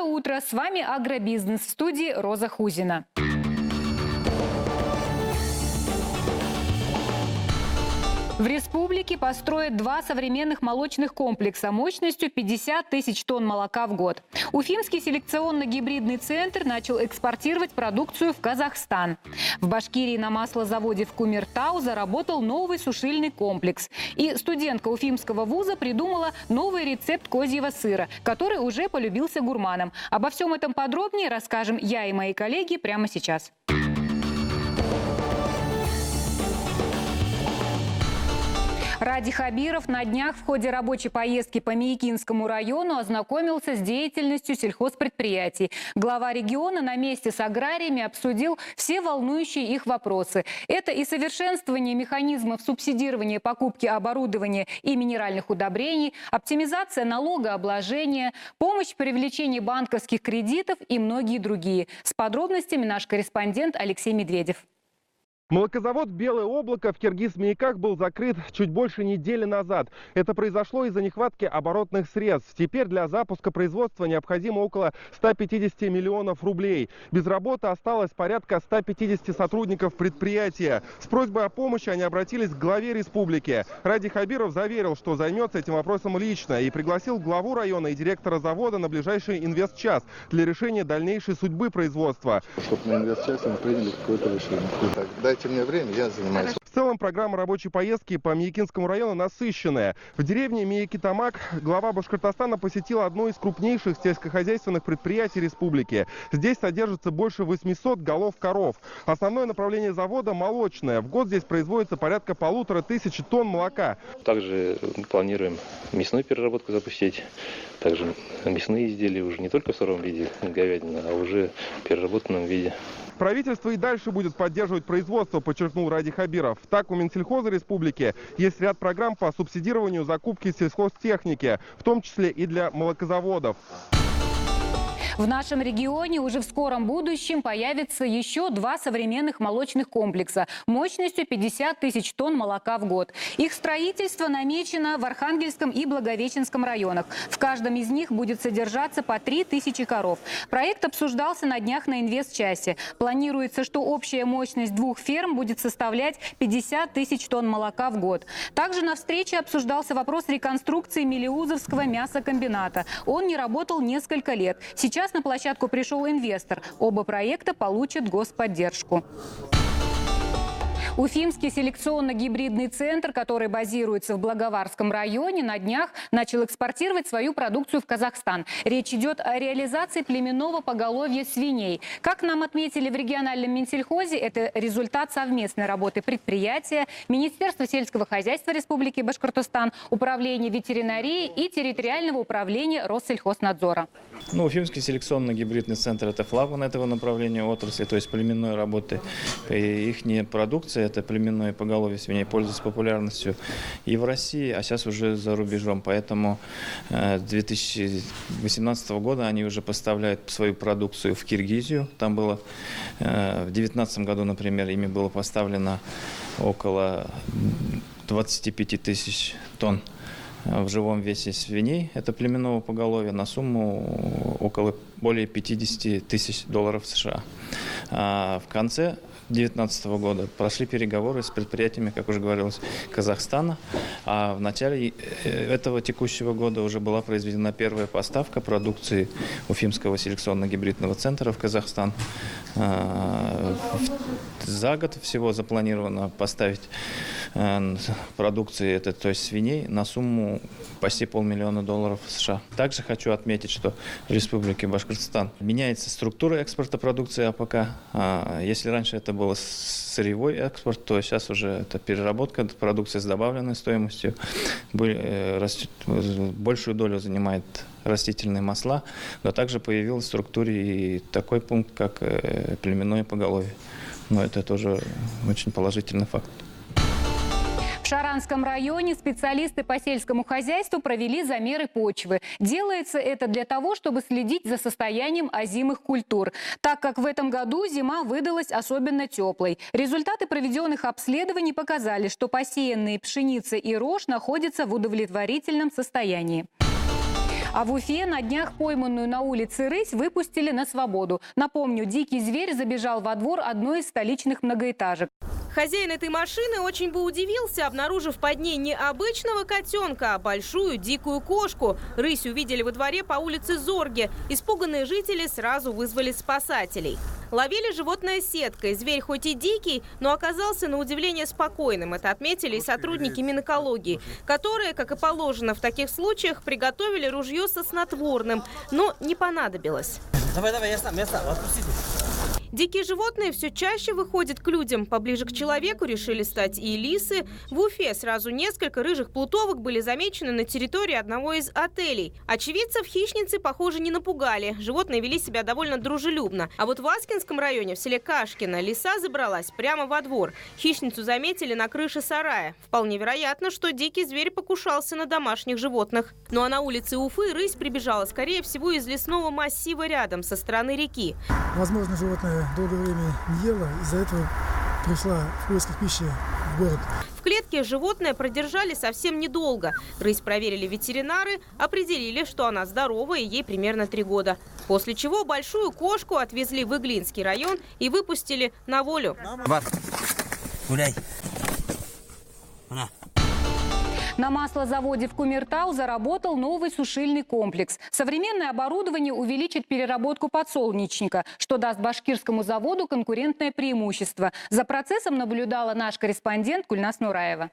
утро! С вами «Агробизнес», в студии Роза Хузина. В республике построят 2 современных молочных комплекса мощностью 50 тысяч тонн молока в год. Уфимский селекционно-гибридный центр начал экспортировать продукцию в Казахстан. В Башкирии на маслозаводе в Кумертау заработал новый сушильный комплекс. И студентка Уфимского вуза придумала новый рецепт козьего сыра, который уже полюбился гурманам. Обо всем этом подробнее расскажем я и мои коллеги прямо сейчас. Ради Хабиров на днях в ходе рабочей поездки по Миякинскому району ознакомился с деятельностью сельхозпредприятий. Глава региона на месте с аграриями обсудил все волнующие их вопросы. Это и совершенствование механизмов субсидирования покупки оборудования и минеральных удобрений, оптимизация налогообложения, помощь в привлечении банковских кредитов и многие другие. С подробностями наш корреспондент Алексей Медведев. Молокозавод «Белое облако» в Киргиз-Мияках был закрыт чуть больше недели назад. Это произошло из-за нехватки оборотных средств. Теперь для запуска производства необходимо около 150 миллионов рублей. Без работы осталось порядка 150 сотрудников предприятия. С просьбой о помощи они обратились к главе республики. Ради Хабиров заверил, что займется этим вопросом лично и пригласил главу района и директора завода на ближайший инвестчас для решения дальнейшей судьбы производства. Чтобы на инвестчасе мы приняли какое-то решение. Дайте мне время, я занимаюсь. В целом программа рабочей поездки по Миякинскому району насыщенная. В деревне Миякитамак глава Башкортостана посетил одно из крупнейших сельскохозяйственных предприятий республики. Здесь содержится больше 800 голов коров. Основное направление завода – молочное. В год здесь производится порядка 1500 тонн молока. Также планируем мясную переработку запустить. Также мясные изделия уже не только в сыром виде говядины, а уже в переработанном виде. Правительство и дальше будет поддерживать производство, подчеркнул Ради Хабиров. Так, у Минсельхоза республики есть ряд программ по субсидированию закупки сельхозтехники, в том числе и для молокозаводов. В нашем регионе уже в скором будущем появится еще 2 современных молочных комплекса мощностью 50 тысяч тонн молока в год. Их строительство намечено в Архангельском и Благовещенском районах. В каждом из них будет содержаться по 3000 коров. Проект обсуждался на днях на инвестчасе. Планируется, что общая мощность 2 ферм будет составлять 50 тысяч тонн молока в год. Также на встрече обсуждался вопрос реконструкции Мелеузовского мясокомбината. Он не работал несколько лет. Сейчас на площадку пришел инвестор. Оба проекта получат господдержку. Уфимский селекционно-гибридный центр, который базируется в Благоварском районе, на днях начал экспортировать свою продукцию в Казахстан. Речь идет о реализации племенного поголовья свиней. Как нам отметили в региональном Минсельхозе, это результат совместной работы предприятия, Министерства сельского хозяйства Республики Башкортостан, Управления ветеринарии и территориального управления Россельхознадзора. Уфимский селекционно-гибридный центр – это флагман этого направления отрасли, то есть племенной работы. Их продукция, это племенное поголовье свиней, пользуется популярностью и в России, а сейчас уже за рубежом. Поэтому с 2018 года они уже поставляют свою продукцию в Киргизию. Там было в 2019 году, например, ими было поставлено около 25 тысяч тонн в живом весе свиней, это племенного поголовья, на сумму более 50 тысяч долларов США. А в конце 2019 года прошли переговоры с предприятиями, как уже говорилось, Казахстана. А в начале этого текущего года уже была произведена первая поставка продукции Уфимского селекционно-гибридного центра в Казахстан. За год всего запланировано поставить продукции, то есть свиней, на сумму почти $500 000 США. Также хочу отметить, что в Республике Башкортостан меняется структура экспорта продукции АПК. Если раньше это был сырьевой экспорт, то сейчас уже это переработка продукции с добавленной стоимостью. Большую долю занимает растительные масла, но также появился в структуре и такой пункт, как племенное поголовье. Но это тоже очень положительный факт. В Шаранском районе специалисты по сельскому хозяйству провели замеры почвы. Делается это для того, чтобы следить за состоянием озимых культур, так как в этом году зима выдалась особенно теплой. Результаты проведенных обследований показали, что посеянные пшеница и рожь находятся в удовлетворительном состоянии. А в Уфе на днях пойманную на улице рысь выпустили на свободу. Напомню, дикий зверь забежал во двор одной из столичных многоэтажек. Хозяин этой машины очень бы удивился, обнаружив под ней не обычного котенка, а большую дикую кошку. Рысь увидели во дворе по улице Зорге. Испуганные жители сразу вызвали спасателей. Ловили животное сеткой. Зверь хоть и дикий, но оказался на удивление спокойным. Это отметили и сотрудники Минэкологии, которые, как и положено в таких случаях, приготовили ружье со снотворным. Но не понадобилось. Давай, я сам, отпустите. Дикие животные все чаще выходят к людям. Поближе к человеку решили стать и лисы. В Уфе сразу несколько рыжих плутовок были замечены на территории одного из отелей. Очевидцев хищницы, похоже, не напугали. Животные вели себя довольно дружелюбно. А вот в Аскинском районе, в селе Кашкино, лиса забралась прямо во двор. Хищницу заметили на крыше сарая. Вполне вероятно, что дикий зверь покушался на домашних животных. Ну а на улице Уфы рысь прибежала, скорее всего, из лесного массива рядом, со стороны реки. Возможно, животное долгое время не ела, из-за этого пришла в поисках пищи в город. В клетке животное продержали совсем недолго. Рысь проверили ветеринары, определили, что она здорова и ей примерно 3 года. После чего большую кошку отвезли в Иглинский район и выпустили на волю. Гуляй. На маслозаводе в Кумертау заработал новый сушильный комплекс. Современное оборудование увеличит переработку подсолнечника, что даст башкирскому заводу конкурентное преимущество. За процессом наблюдала наш корреспондент Гульнас Нураева.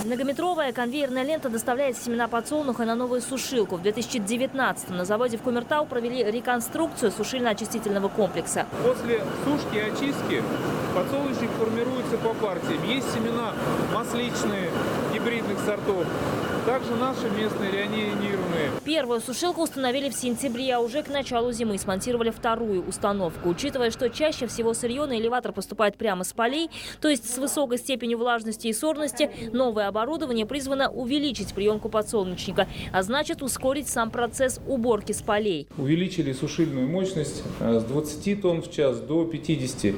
Многометровая конвейерная лента доставляет семена подсолнуха на новую сушилку. В 2019-м на заводе в Кумертау провели реконструкцию сушильно-очистительного комплекса. После сушки и очистки подсолнечник формируется по партиям. Есть семена масличные, гибридных сортов. Также наши местные реанимированные. Первую сушилку установили в сентябре, а уже к началу зимы смонтировали вторую установку. Учитывая, что чаще всего сырье на элеватор поступает прямо с полей, то есть с высокой степенью влажности и сорности, новое оборудование призвано увеличить приемку подсолнечника, а значит ускорить сам процесс уборки с полей. Увеличили сушильную мощность с 20 тонн в час до 50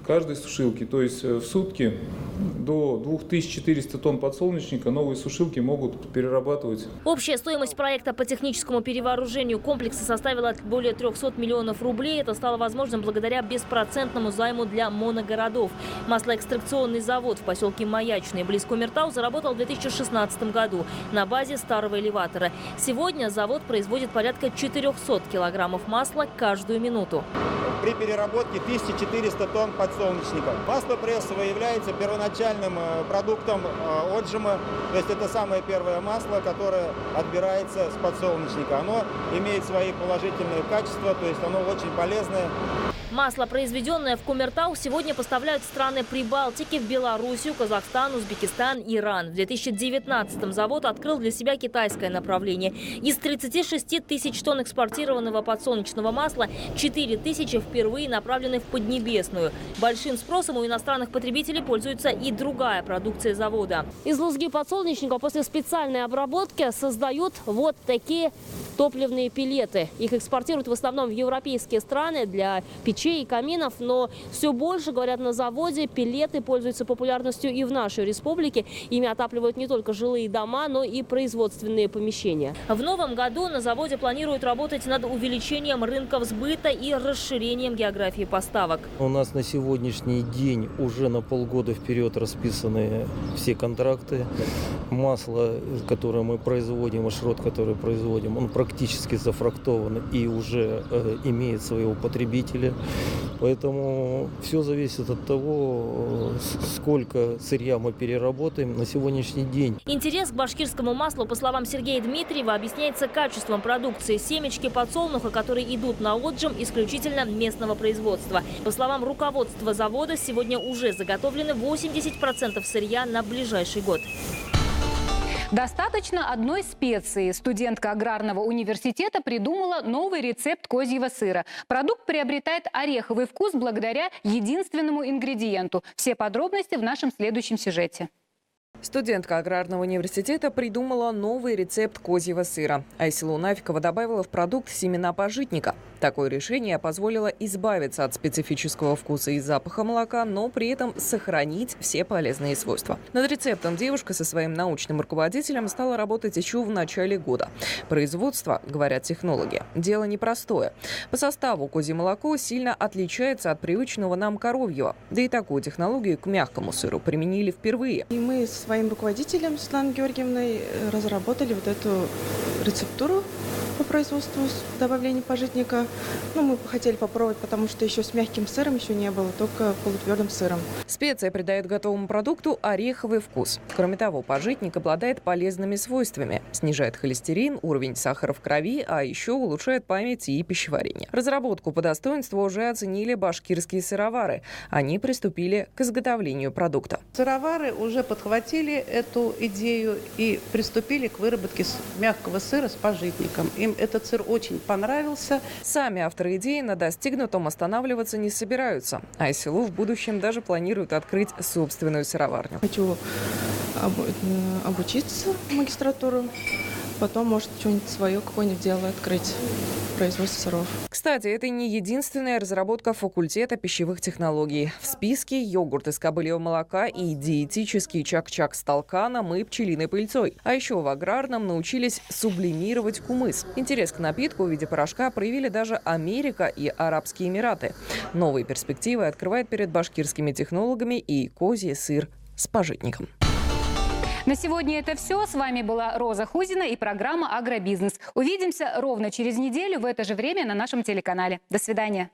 каждой сушилки. То есть в сутки до 2400 тонн подсолнечника новые сушилки могут перерабатывать. Общая стоимость проекта по техническому перевооружению комплекса составила более 300 миллионов рублей. Это стало возможным благодаря беспроцентному займу для моногородов. Маслоэкстракционный завод в поселке Маячный близ Кумертау заработал в 2016 году на базе старого элеватора. Сегодня завод производит порядка 400 килограммов масла каждую минуту. При переработке 1400 тонн подсолнечника. Масло прессовое является первоначальным продуктом отжима. То есть это самое первое масло, которое отбирается с подсолнечника. Оно имеет свои положительные качества, то есть оно очень полезное. Масло, произведенное в Кумертау, сегодня поставляют страны Прибалтики, в Белоруссию, Казахстан, Узбекистан, Иран. В 2019-м завод открыл для себя китайское направление. Из 36 тысяч тонн экспортированного подсолнечного масла 4 тысячи впервые направлены в Поднебесную. Большим спросом у иностранных потребителей пользуется и другая продукция завода. Из лузги подсолнечника после специальной обработки создают вот такие топливные пеллеты. Их экспортируют в основном в европейские страны для печей и каминов, но все больше, говорят на заводе, пеллеты пользуются популярностью и в нашей республике. Ими отапливают не только жилые дома, но и производственные помещения. В новом году на заводе планируют работать над увеличением рынков сбыта и расширением географии поставок. У нас на сегодняшний день уже на полгода вперед расписаны все контракты. Масло, которое мы производим, и шрот, который производим, он практически зафрактован и уже имеет своего потребителя. Поэтому все зависит от того, сколько сырья мы переработаем на сегодняшний день. Интерес к башкирскому маслу, по словам Сергея Дмитриева, объясняется качеством продукции. Семечки подсолнуха, которые идут на отжим, исключительно местного производства. По словам руководства завода, сегодня уже заготовлены 80% сырья на ближайший год. Достаточно одной специи. Студентка аграрного университета придумала новый рецепт козьего сыра. Продукт приобретает ореховый вкус благодаря единственному ингредиенту. Все подробности в нашем следующем сюжете. Студентка аграрного университета придумала новый рецепт козьего сыра. Айсила Унафикова добавила в продукт семена пажитника. Такое решение позволило избавиться от специфического вкуса и запаха молока, но при этом сохранить все полезные свойства. Над рецептом девушка со своим научным руководителем стала работать еще в начале года. Производство, говорят технологи, дело непростое. По составу козье молоко сильно отличается от привычного нам коровьего. Да и такую технологию к мягкому сыру применили впервые. И мы со своим руководителем Светланой Георгиевной разработали вот эту рецептуру по производству добавления пажитника. Мы хотели попробовать, потому что еще с мягким сыром еще не было, только полутвердым сыром. Специя придает готовому продукту ореховый вкус. Кроме того, пажитник обладает полезными свойствами. Снижает холестерин, уровень сахара в крови, а еще улучшает память и пищеварение. Разработку по достоинству уже оценили башкирские сыровары. Они приступили к изготовлению продукта. Сыровары уже подхватили эту идею и приступили к выработке мягкого сыра с пажитником. Им этот сыр очень понравился. Сами авторы идеи на достигнутом останавливаться не собираются. Айсилу в будущем даже планирует открыть собственную сыроварню. Хочу обучиться в магистратуру, потом, может, что-нибудь свое, какое-нибудь дело открыть. Производство сыров. Кстати, это не единственная разработка факультета пищевых технологий. В списке йогурт из кобыльего молока и диетический чак-чак с толканом и пчелиной пыльцой. А еще в аграрном научились сублимировать кумыс. Интерес к напитку в виде порошка проявили даже Америка и Арабские Эмираты. Новые перспективы открывает перед башкирскими технологами и козий сыр с пажитником. На сегодня это все. С вами была Роза Хузина и программа «Агробизнес». Увидимся ровно через неделю в это же время на нашем телеканале. До свидания.